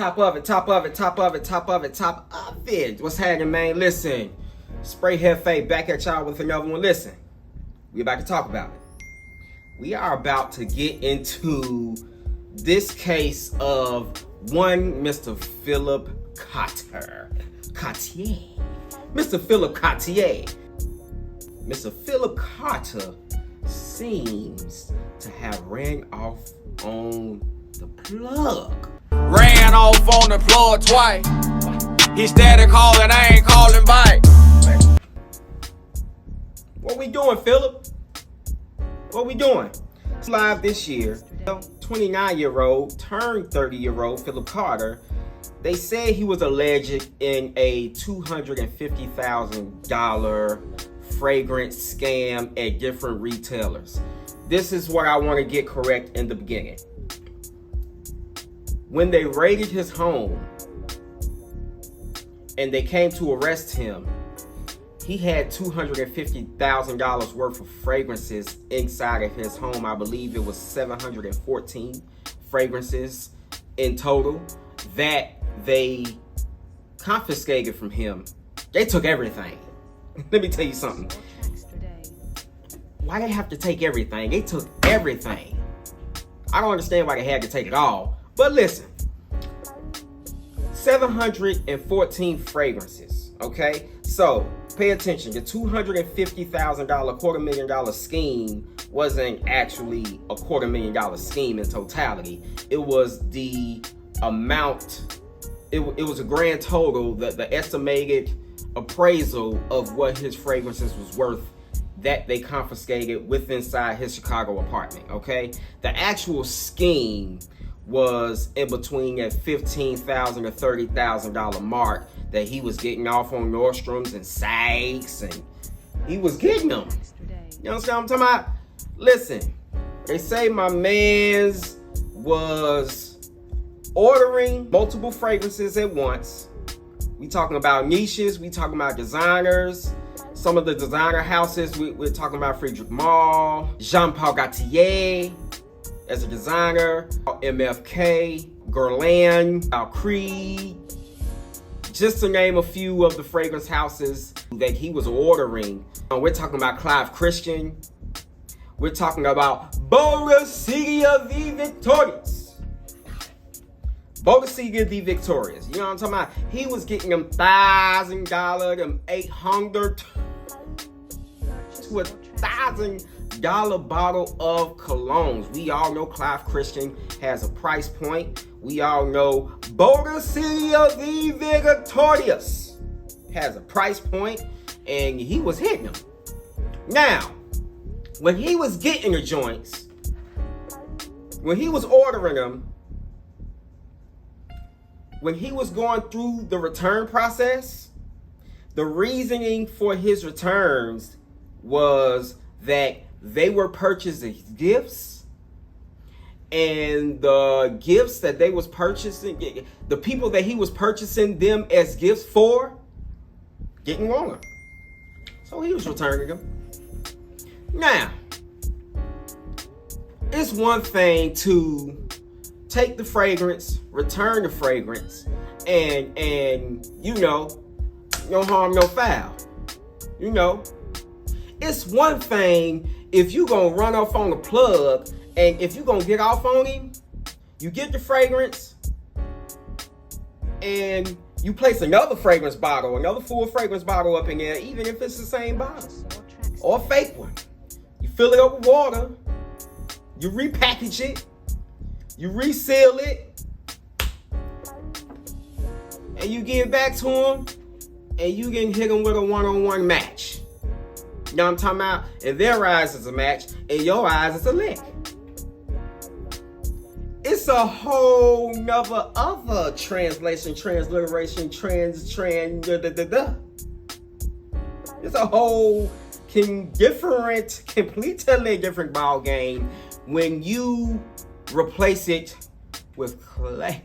Top of it, top of it, top of it, top of it, top of it. What's happening, man? Listen, SpreJefe back at y'all with another one. Listen, we about to talk about it. We are about to get into this case of one Mr. Philip Cartier. Mr. Philip Cartier. Mr. Philip Cartier seems to have ran off on the plug. Ran off on the plug twice. He steady calling, I ain't calling back. What we doing, Philip? What we doing? It's live this year. 29-year-old turned 30-year-old Philip Cartier. They said he was alleged in a $250,000 fragrance scam at different retailers. This is what I want to get correct in the beginning. When they raided his home and they came to arrest him, he had $250,000 worth of fragrances inside of his home. I believe it was 714 fragrances in total that they confiscated from him. They took everything. Let me tell you something. Why they have to take everything? They took everything. I don't understand why they had to take it all. But listen, 714 fragrances, okay? So pay attention. The $250,000, $250,000 scheme wasn't actually a $250,000 scheme in totality. It was the amount, it was a grand total, the estimated appraisal of what his fragrances was worth that they confiscated with inside his Chicago apartment, okay? The actual scheme was in between that $15,000 to $30,000 mark that he was getting off on Nordstrom's and Saks, and he was getting them. You understand what I'm talking about? Listen, they say my man's was ordering multiple fragrances at once. We talking about niches, we talking about designers. Some of the designer houses, we're talking about Frederic Malle, Jean-Paul Gaultier as a designer, MFK, Guerlain, Creed, just to name a few of the fragrance houses that he was ordering. We're talking about Clive Christian. We're talking about Bottega the Victorious. Bottega the Victorious. You know what I'm talking about? He was getting them $1,000, them $800 to $1,000 bottle of colognes. We all know Clive Christian has a price point. We all know Bottega the Victorious has a price point, and he was hitting them. Now, when he was getting the joints, when he was ordering them, when he was going through the return process, the reasoning for his returns was that they were purchased as gifts, and the gifts that they was purchasing, the people that he was purchasing them as gifts for, getting longer. So he was returning them. Now, it's one thing to take the fragrance, return the fragrance, and you know, no harm, no foul. You know, it's one thing if you gonna run off on the plug, and if you gonna get off on him, you get the fragrance, and you place another fragrance bottle, another full fragrance bottle up in there, even if it's the same bottle or a fake one. You fill it up with water, you repackage it, you reseal it, and you give it back to him, and you can hit him with a one-on-one match. You know what I'm talking about? In their eyes, it's a match. In your eyes, it's a lick. It's a whole nother other translation, transliteration, It's a whole completely different ball game when you replace it with clay.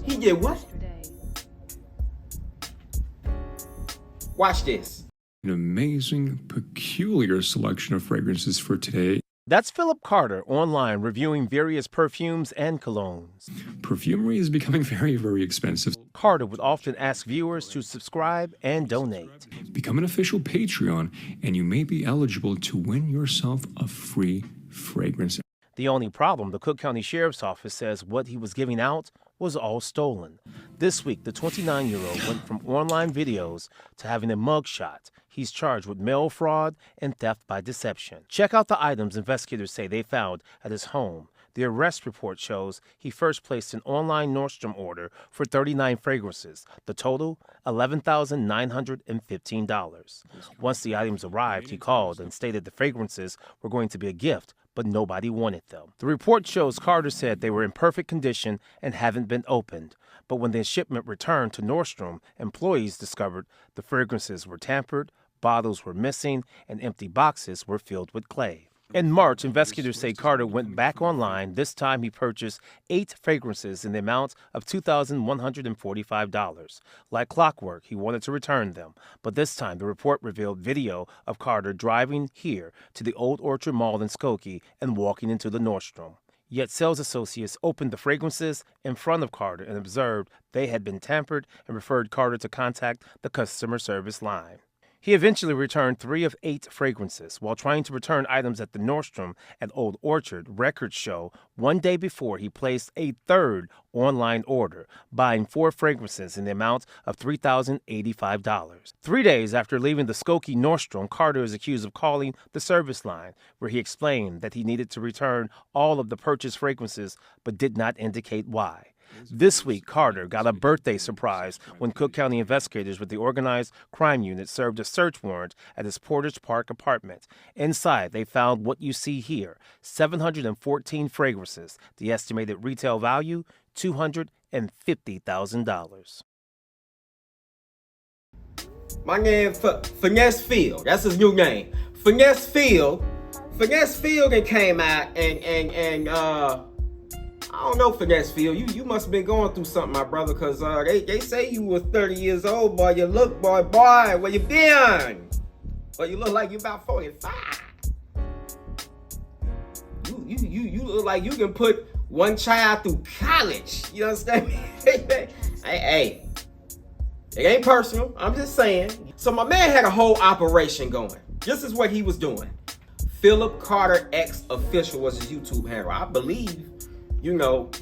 He did what? Watch this. An amazing, peculiar selection of fragrances for today. That's Philip Carter online reviewing various perfumes and colognes. Perfumery is becoming very, very expensive. Carter would often ask viewers to subscribe and donate. Become an official Patreon, and you may be eligible to win yourself a free fragrance. The only problem, the Cook County Sheriff's Office says what he was giving out was all stolen. This week, the 29-year-old went from online videos to having a mugshot. He's charged with mail fraud and theft by deception. Check out the items investigators say they found at his home. The arrest report shows he first placed an online Nordstrom order for 39 fragrances. The total, $11,915. Once the items arrived, he called and stated the fragrances were going to be a gift, but nobody wanted them. The report shows Carter said they were in perfect condition and haven't been opened. But when the shipment returned to Nordstrom, employees discovered the fragrances were tampered, bottles were missing, and empty boxes were filled with clay. In March, investigators say Carter went back online. This time he purchased 8 fragrances in the amount of $2,145. Like clockwork, he wanted to return them. But this time the report revealed video of Carter driving here to the Old Orchard Mall in Skokie and walking into the Nordstrom. Yet sales associates opened the fragrances in front of Carter and observed they had been tampered and referred Carter to contact the customer service line. He eventually returned 3 of 8 fragrances. While trying to return items at the Nordstrom at Old Orchard, records show one day before he placed a 3rd online order, buying 4 fragrances in the amount of $3,085. 3 days after leaving the Skokie Nordstrom, Carter is accused of calling the service line, where he explained that he needed to return all of the purchased fragrances but did not indicate why. This week, Carter got a birthday surprise when Cook County investigators with the Organized Crime Unit served a search warrant at his Portage Park apartment. Inside, they found what you see here, 714 fragrances. The estimated retail value, $250,000. My name Finesse Field. That's his new name. Finesse Field. Finesse Field and came out and I don't know, Finesse Field. You must have been going through something, my brother, because they say you was 30 years old, boy. You look, boy, where you been? Well, you look like you about 45. You look like you can put one child through college. You understand me? Hey, it ain't personal. I'm just saying. So my man had a whole operation going. This is what he was doing. Philip Carter X Official was his YouTube handle. I believe,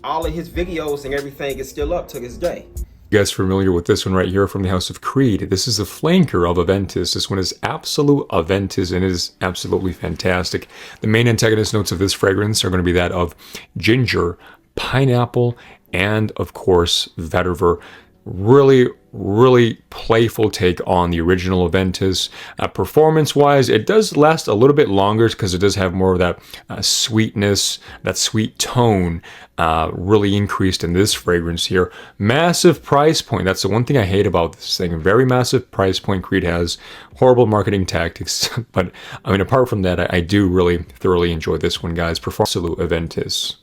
all of his videos and everything is still up to this day. You guys familiar with this one right here from the House of Creed? This is the flanker of Aventus. This one is Absolute Aventus and it is absolutely fantastic. The main antagonist notes of this fragrance are going to be that of ginger, pineapple, and of course vetiver. Really, really playful take on the original Aventus. Performance-wise, it does last a little bit longer because it does have more of that sweetness, that sweet tone really increased in this fragrance here. Massive price point. That's the one thing I hate about this thing. A very massive price point. Creed has horrible marketing tactics. But, I mean, apart from that, I do really thoroughly enjoy this one, guys. Absolute Aventus.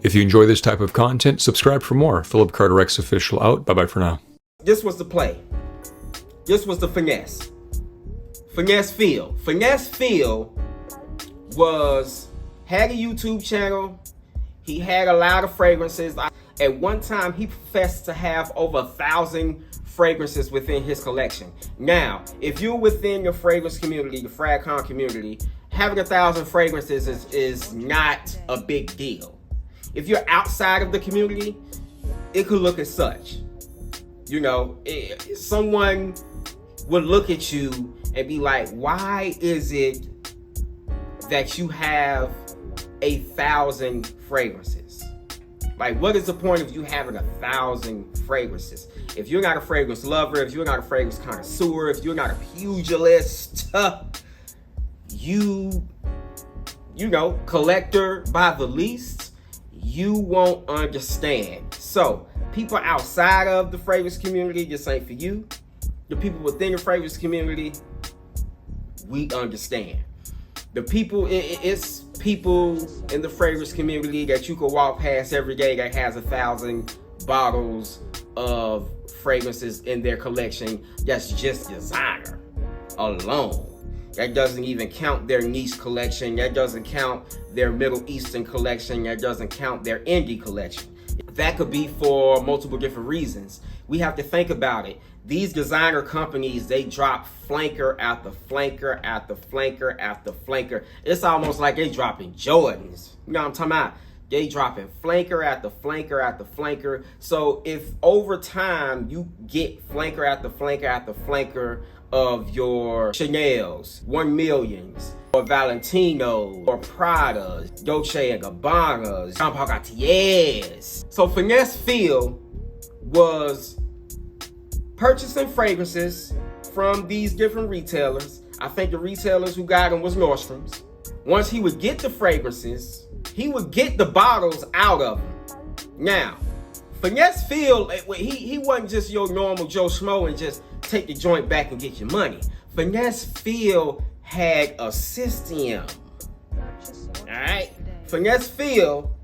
If you enjoy this type of content, subscribe for more. Philip Carter X Official out. Bye-bye for now. This was the play. This was the finesse. Finesse Field. Finesse Field had a YouTube channel. He had a lot of fragrances. At one time, he professed to have over 1,000 fragrances within his collection. Now, if you're within your fragrance community, the FragCon community, having 1,000 fragrances is not a big deal. If you're outside of the community, it could look as such. Someone would look at you and be like, why is it that you have 1,000 fragrances? Like, what is the point of you having 1,000 fragrances? If you're not a fragrance lover, if you're not a fragrance connoisseur, if you're not a pugilist, collector by the least, you won't understand. So, people outside of the fragrance community, this ain't for you. The people within the fragrance community, we understand. The people, it's people in the fragrance community that you could walk past every day that has 1,000 bottles of fragrances in their collection. That's just designer alone. That doesn't even count their niche collection. That doesn't count their Middle Eastern collection. That doesn't count their indie collection. That could be for multiple different reasons. We have to think about it. These designer companies, they drop flanker after flanker after flanker after flanker. It's almost like they dropping Jordans. You know what I'm talking about? They dropping flanker after flanker after flanker. So if over time you get flanker after flanker after flanker of your Chanel's, 1 Millions, or Valentino, or Prada's, Dolce & Gabbana's, Jean Paul Gaultier's. So Finesse Phil was purchasing fragrances from these different retailers. I think the retailers who got them was Nordstrom's. Once he would get the fragrances, he would get the bottles out of them. Now, Finesse Phil, he wasn't just your normal Joe Schmo and just take the joint back and get your money. Finesse Phil had a system. Alright? Finesse Phil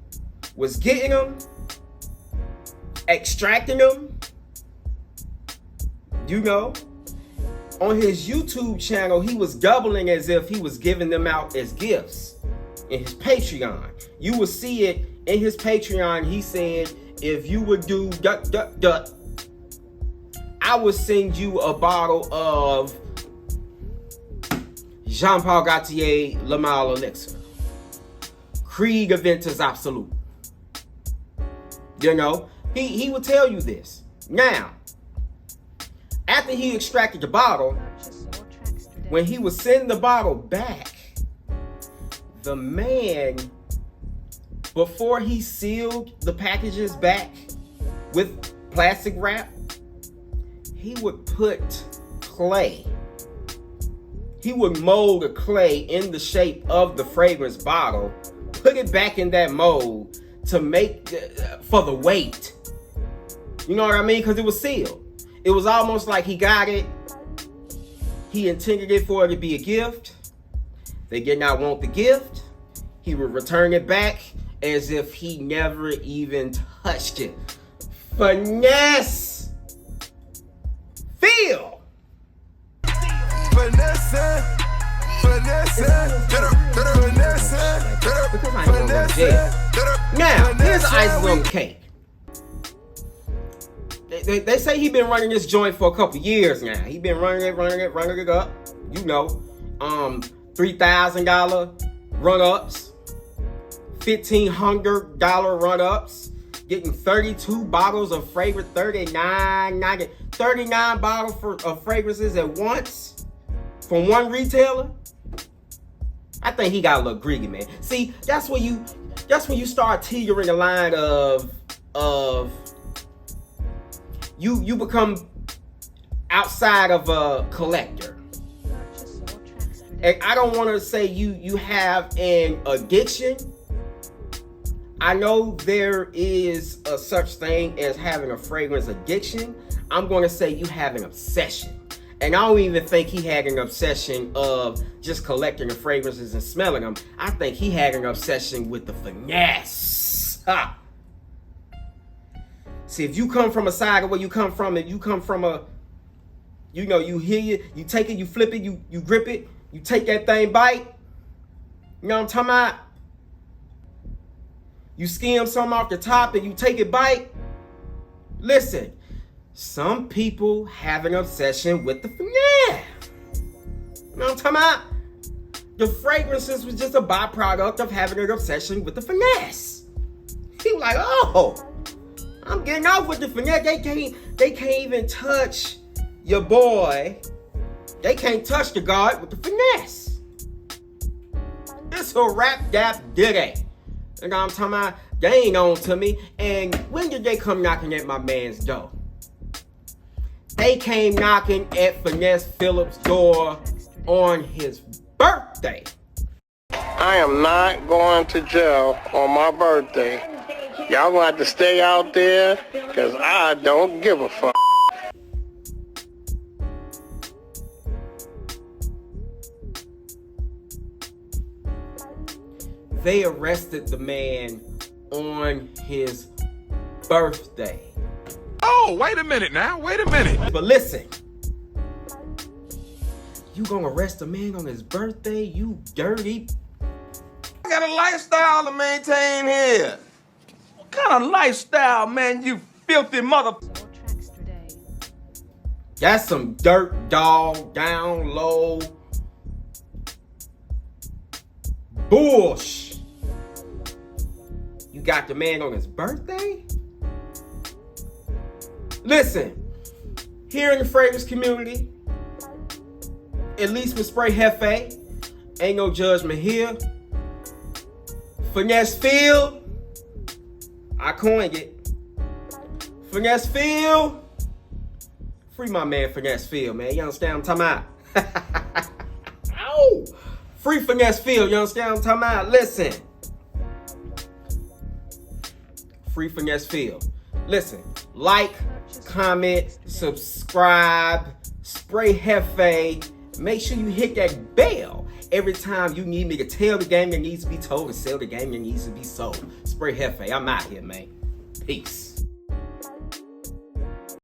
was getting them, extracting them, you know. On his YouTube channel, he was doubling as if he was giving them out as gifts. In his Patreon, you will see it in his Patreon. He said, if you would do ... I would send you a bottle of Jean Paul Gaultier Le Male Elixir, Creed Aventus Absolute. You know, he would tell you this. Now, after he extracted the bottle, when he would send the bottle back, the man, before he sealed the packages back with plastic wrap, he would put clay. He would mold a clay in the shape of the fragrance bottle, put it back in that mold to make, for the weight. You know what I mean? Because it was sealed. It was almost like he got it. He intended it for it to be a gift. They did not want the gift. He would return it back as if he never even touched it. Finesse Phil. Finesse, Now, here's the icing on the cake. They say he been running this joint for a couple years now. He been running it up. You know, $3,000 run-ups, $1,500 run-ups, getting 32 bottles of fragrance, 39 bottles of fragrances at once from one retailer. I think he got a little greedy, man. See, that's when you start teetering the line of you become outside of a collector. And I don't want to say you have an addiction. I know there is a such thing as having a fragrance addiction. I'm going to say you have an obsession. And I don't even think he had an obsession of just collecting the fragrances and smelling them. I think he had an obsession with the finesse. Ha! See, if you come from a side of where you come from, and you come from a, you know, you hear it, you take it, you flip it, you grip it, you take that thing bite. You know what I'm talking about? You skim some off the top and you take it bite. Listen, some people have an obsession with the finesse. You know what I'm talking about? The fragrances was just a byproduct of having an obsession with the finesse. He was like, oh, I'm getting off with the finesse. They can't even touch your boy. They can't touch the God with the finesse. It's a rap dap diddy. You know what I'm talking about? They ain't on to me. And when did they come knocking at my man's door? They came knocking at Finesse Phillips' door on his birthday. I am not going to jail on my birthday. Y'all gonna have to stay out there, because I don't give a fuck. They arrested the man on his birthday. Oh, wait a minute now. Wait a minute. But listen, You gonna arrest a man on his birthday? You dirty. I got a lifestyle to maintain here. What kind of lifestyle, man, you filthy mother... That's some dirt dog down low bullshit. You got the man on his birthday? Listen, here in the fragrance community, at least with SpreJefe, ain't no judgment here. Finesse Field, I coined it. Finesse Field, free my man Finesse Field, man. You understand what I'm talking about? Ow! Free Finesse Field, you understand what I'm talking about? Listen. Free Finesse Field. Listen, like, comment, subscribe, SpreJefe. Make sure you hit that bell every time you need me to tell the game that needs to be told and sell the game that needs to be sold. SpreJefe, I'm out here, man. Peace.